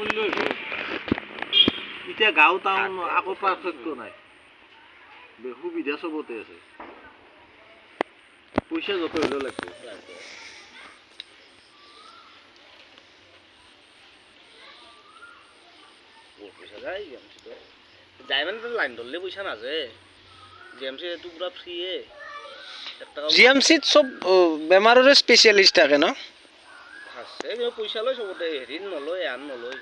কৰিলোঁ এতিয়া গাঁও টাউন আকৌ পাৰ্থক্য নাই সুবিধা চবতে আছে পইচা যত হলেও লাগবে পইচা যায় যাই মানে লাইন ধরলে পয়সা নাজে জিএমসি এটো পুরা ফ্রি জিএমসিত সব বেমাৰৰে স্পেশালিষ্ট থাকে ন আছে কিন্তু পয়সা লয় সবতে হেৰি নলয় আন নলয়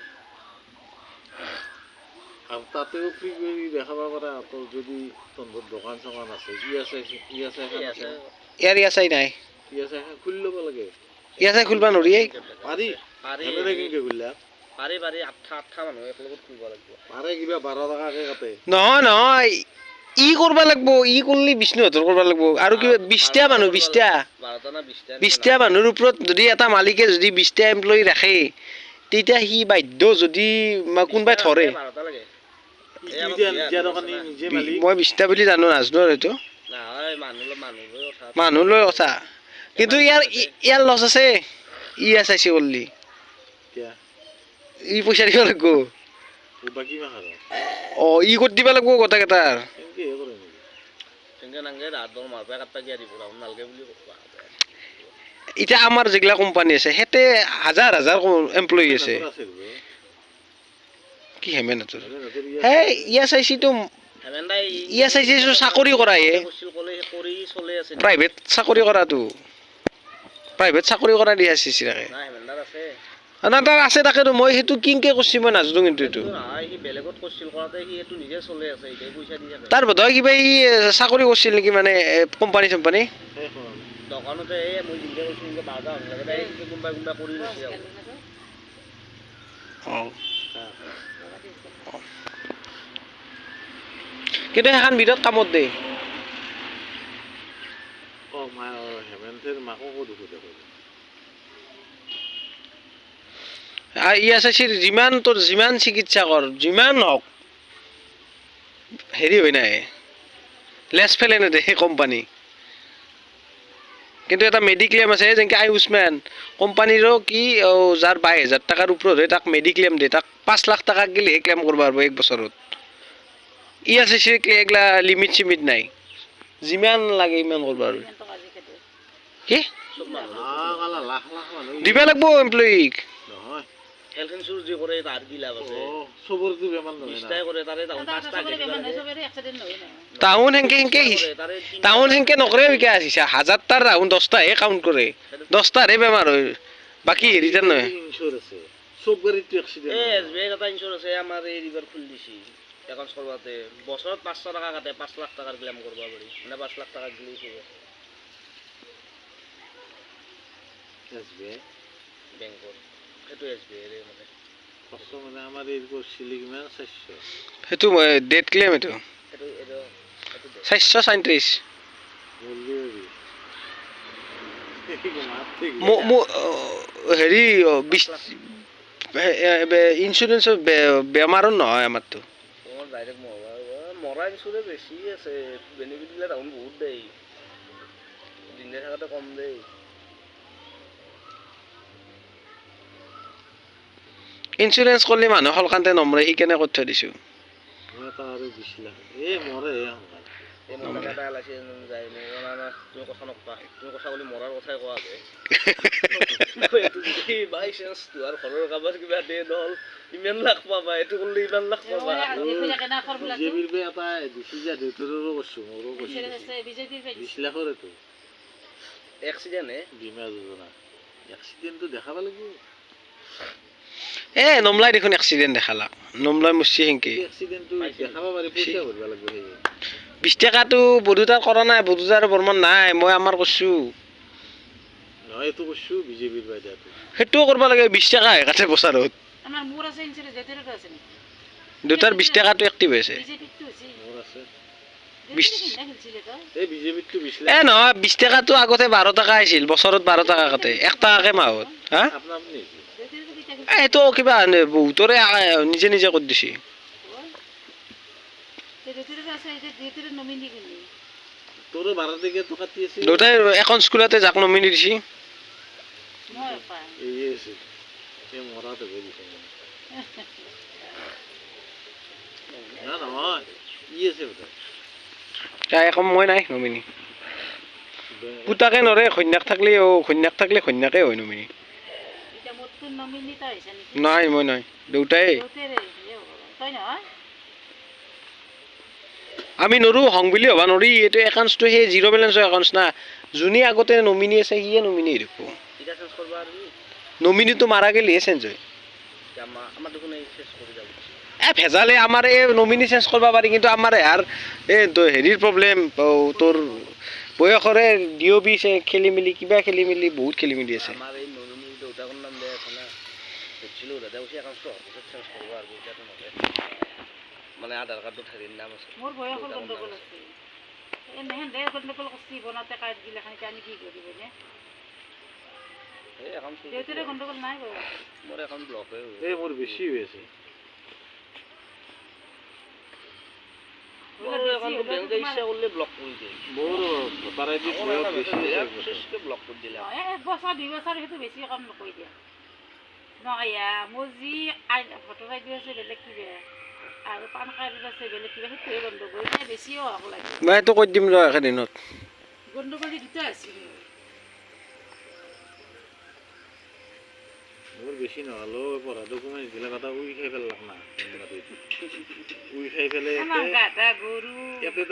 আৰু তাতেও ফ্ৰী কৰি দেখাব পাৰা তোৰ যদি তহঁতৰ দোকান চোকান আছে ইয়াৰ ইয়াচাই নাই খুলি ল'ব লাগে ইয়াচাই খুলিব নোৱাৰি পাৰি কেনেকৈ খুলিলা পাৰি আঠটা মানুহ একলগত খুলিব লাগিব পাৰে কিবা 12 টকাকৈ কাটে নহয় ই কৰিব লাগিব ই কৰিলে বিষ্ণুহঁতৰ কৰিব লাগিব আৰু কিবা 20টা মানুহ 20টা 20টা মানুহৰ ওপৰত যদি এটা মালিকে যদি 20টা এমপ্লয়ী ৰাখে তেতিয়া সি বাধ্য যদি কোনোবাই ধৰে মই 20টা বুলি জানো নাজনো আৰু এইটো মানুহ লৈ কথা কিন্তু ইয়াৰ লছ আছে ই এছআইচি কৰিলি ই পইচা দিব লাগিব ই কৰি দিব লাগিব গোটেইকেইটাৰ এতিয়া আমাৰ যিগিলা কোম্পানী আছে সিহঁতে হাজাৰ এমপ্লয়ী আছে কি হেমেনতৰ হে ইএছআইচিটো চাকৰি কৰায়ে প্ৰাইভেট চাকৰি কৰাটো প্ৰাইভেট চাকৰি কৰা দি আছে চিৰাকে না তাৰ আছে তাকেতো মই সেইটো কিংকে কৰিছি মই নাজানো কিন্তু এইটো তাৰ বোধহয় কিবা ই চাকৰি কৰিছিল নেকি মানে কোম্পানী চম্পানী দোকানতে মই জিংকে কৈছো যে 12টা লাগে তাই কোনবা কৰি লৈছে কিন্তু এখন বিৰত কামত দে হেমেন্থেৰ মাকো দুখো দেখো ইএছআইচিৰ যিমান চিকিৎসা কৰ যিমান হওক হেৰি হয় নাই লেছ ফেলে নেদে সেই কোম্পানী কিন্তু এটা মেডিক্লেম আছে যেনেকৈ আয়ুষ্মান কোম্পানীৰো কি যাৰ 22,000 টকাৰ ওপৰত হয় তাক মেডিক্লেম দিয়ে তাক 5 লাখ টকা গেলিহে ক্লেম কৰিব পাৰিব এক বছৰত ইএছআইচিৰ এইগিলা লিমিট চিমিট নাই যিমান লাগে ইমান কৰিব পাৰিব কি দিব লাগিব এমপ্লয়ীক হেলথ ইন্স্যুরেন্স যে করে তার কি লাভ আছে সবরতে বেমান নহয় নিষ্ঠাই করে তারে তাও 5টা টাউন হেনকে নকৰে বিকাশ আছে 1000টাৰ ৰাউণ্ড 10টাহে কাউণ্ট কৰে 10টাৰে বেমাৰ হয় বাকি হেৰিটাৰ নহয় ইন্স্যুৰেন্স আছে সব গাড়িতে অ্যাক্সিডেন্ট এসবিআই এটা ইন্স্যুৰেন্স আছে আমাৰ এই ৰিভাৰ খুল দিছি একাউন্ট কৰবাতে বছৰত 500 টাকা কাটে 5 লাখ টাকার ক্লেম করবা পারি মানে 5 লাখ টাকা দিলেই হবে এসবিআই ব্যাংকত সেইটো এসবিআই রে মানে কষ্ট মানে আমাৰ এই কৰিছিলি কিমান 400 সেইটো ডেট ক্লেম এইটো 437 হেৰি ইন্স্যুৰেন্স বেমাৰৰ নহয় আমাৰতো ডাইরেক্ট মরা ইন্স্যুরেন্স বেশি আছে বেনিফিট গুলা তখন বহুত দেই দিনে থাকাতে কম দেই ইন্স্যুরেন্স করলে মানুহ হলকান্তে নমৰে সেইকাৰণে কৰি থৈ দিছোঁ মই এটা আৰু 20 লাখ মৰে এই মৰাটা লাইছে যায় না তুমি কথা নকবা তুমি কথা বলি মৰাৰ কথাই কোৱা আছে এটো যদি বাই চান্স তোৰ ঘৰৰ কাবাৰ কিবা দে দল ইমান লাখ পাবা এটো কৰলে ইমান লাখ পাবা বিজেপিৰ বে এটা দিছি যে দেউতৰো কৈছো মোৰো কৈছো 20 লাখৰ এটো এক্সিডেন্ট বীমা যোজনা এক্সিডেন্টটো দেখাব লাগিব নমলাই দেখোন এক্সিডেন্ট দেখালা নমলাই মুচি হেংকে এক্সিডেন্টটো দেখাব পাৰি পইচা ভৰবা লাগিব 20 টাকাটো বড়োদাৰ কৰা নাই বড়োদাৰ বৰ্মান নাই মই আমাৰ কৈছো নহয় এটো কৈছো বিজেপিৰ বাইদাটো হেটো কৰিব লাগে 20 টাকাহে কাটে বছৰত আমাৰ মোৰ আছে ইনস্যুৰেন্স যেতেৰটো আছে নি দুটাৰ 20 টাকাটো এক্টিভ হৈছে বিজেপিটো আছে মোৰ আছে 20 এই বিজেপিটো 20 লাখ নহয় 20 টাকাটো আগতে 12 টাকা আছিল বছৰত 12 টাকা কাটে 1 টাকাকে মাহত হা আপনি এইটো কিবা বহুতৰে নিজে নিজে কৰি দিছি তোৰ 12 টাকা তো কাটি আছে দুটাই এখন স্কুলতে যাক নমিনি দিছি এই আছে এই মৰাটো হৈ দিছে না নহয় ই আছে বোধ তাই একো মই নাই নমিনি পুতাকে নৰে ঘৈণীয়েক থাকলে ঘৈণীয়েকে হয় নমিনি এতিয়া মোৰতো নমিনি তই আহিছা নেকি নাই মই নাই দেউতাই দেউতাৰে তই নহয় আমি নৰো হং বুলি হ'বা নৰি এইটো একাউণ্টছটো সেই জিৰ' বেলেঞ্চৰ একাউণ্টছ না যোনে আগতে নমিনি আছে সিয়ে নমিনি ৰাখিব এটা চেঞ্জ কৰবা আৰু নমিনিটো মাৰা গেলিহে চেঞ্জ হয় আমাৰ দেখোন এই চেঞ্জ কৰি যাব ভেজালে আমাৰ এই নমিনি চেঞ্জ কৰিব পাৰি কিন্তু আমাৰ ইয়াৰ এই হেৰিৰ প্ৰব্লেম তোৰ বয়সৰে ডিঅ' বি খেলি মেলি কিবা খেলি মেলি বহুত খেলি মেলি আছে আমাৰ এই নমিনি দেউতাকৰ নাম দিয়া আছে না সুধিছিলোঁ দাদা কৈছে একাউণ্টটো অফিচত চেঞ্জ কৰিব আৰু এতিয়াতো নকৰে মানে আধাৰ কাৰ্ডত হেৰিৰ নাম আছে মোৰ বয়সৰ গণ্ডগোল আছে এনেহেন দে গণ্ডগোল কৰছি বনাওঁতে কাৰ্ড গিলাখান এতিয়া আমি কি কৰিম নে এই একাউণ্ট দেউতাৰে গণ্ডগোল নাই বাৰু মোৰ একাউণ্ট ব্লকে হৈ এই মোৰ বেছি হৈ আছে মোৰ একাউণ্টটো বেংকে ইচ্ছা কৰিলে ব্লক কৰি দিয়ে মোৰ ভোটাৰ আইডি বেছি আছে ব্লক কৰি দিলে এক বছৰ 2 বছৰ সেইটো বেছি কাম নকৰি দিয়া নয়া মোৰ যি ভোটাৰ আইডি আছে বেলেগ কিবা আৰু পান কাৰ্ড আছে বেলেগ কিবা সেইটোৱে গণ্ডগোল বেছিও হ'ব লাগে মই এইটো কৈ দিম ৰ একেদিনত গণ্ডগোল দুটা আছিল মোৰ বেছি নহ'লেও পঢ়া ডকুমেণ্ট বিলাক এটা উই খাই পেলাক না উই খাই পেলাই আমাৰ গাধা গৰু ইয়াতে